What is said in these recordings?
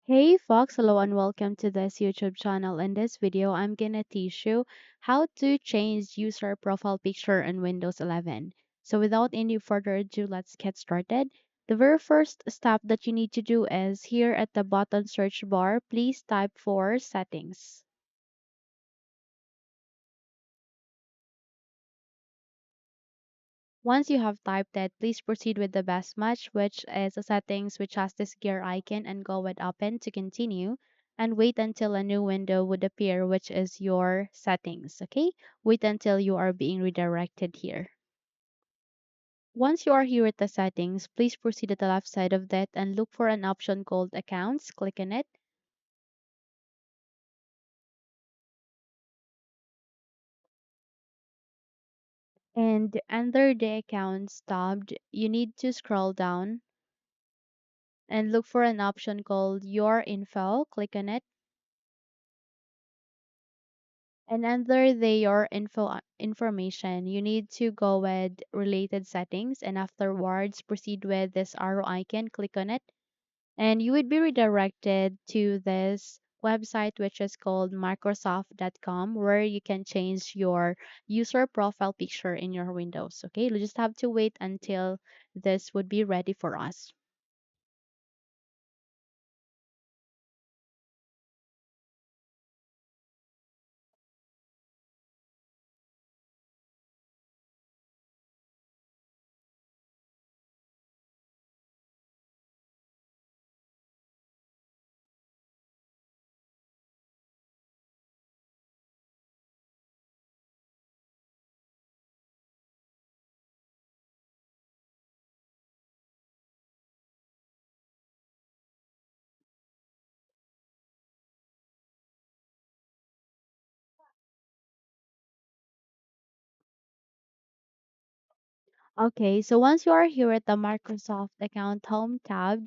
Hey Fox, hello and welcome to this YouTube channel. In this video, I'm gonna teach you how to change user profile picture in Windows 11. So without any further ado, let's get started. The very first step that you need to do is here at the bottom search bar, please type for settings. Once you have typed it, please proceed with the best match, which is a settings which has this gear icon and go with open to continue and wait until a new window would appear, which is your settings. Okay, wait until you are being redirected here. Once you are here at the settings, please proceed to the left side of that and look for an option called accounts. Click on it. And under the accounts tab, you need to scroll down and look for an option called your info. Click on it. And under the your information, you need to go with related settings and afterwards proceed with this arrow icon, click on it, and you would be redirected to this website which is called microsoft.com where you can change your user profile picture in your Windows. Okay, you just have to wait until this would be ready for us. Okay, so once you are here at the Microsoft account home tab,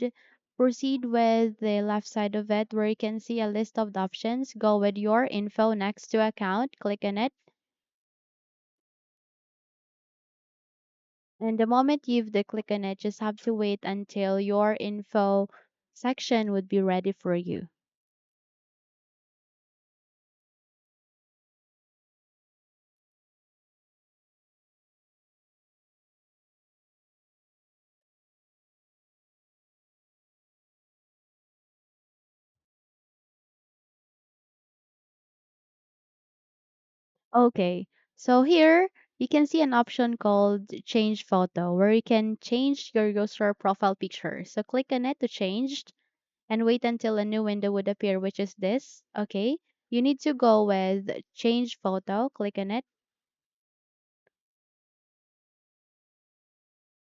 proceed with the left side of it where you can see a list of the options. Go with your info next to account, click on it. And the moment you've the click on it, just have to wait until your info section would be ready for you. Okay, so here you can see an option called change photo where you can change your user profile picture. So click on it to change and wait until a new window would appear, which is this. Okay, you need to go with change photo, click on it,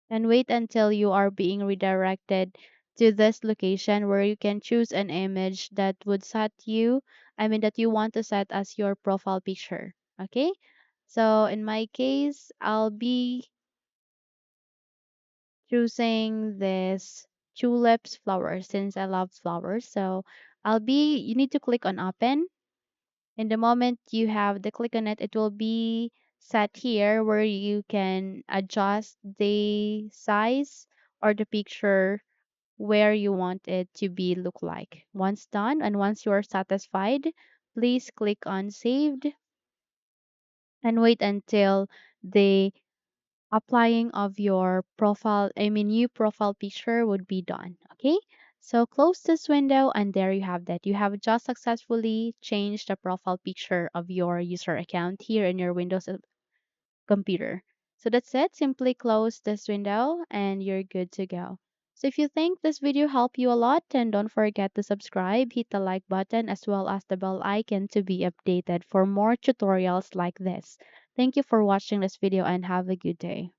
and wait until you are being redirected to this location where you can choose an image that would set you, that you want to set as your profile picture. Okay, so in my case, I'll be choosing this tulips flower since I love flowers. So you need to click on open. And the moment you have the click on it, it will be set here where you can adjust the size or the picture where you want it to be look like. Once done and once you are satisfied, please click on saved and wait until the applying of your new profile picture would be done. Okay, so close this window and there you have that. You have just successfully changed the profile picture of your user account here in your Windows computer. So that's it. Simply close this window and you're good to go. So if you think this video helped you a lot, then don't forget to subscribe, hit the like button as well as the bell icon to be updated for more tutorials like this. Thank you for watching this video and have a good day.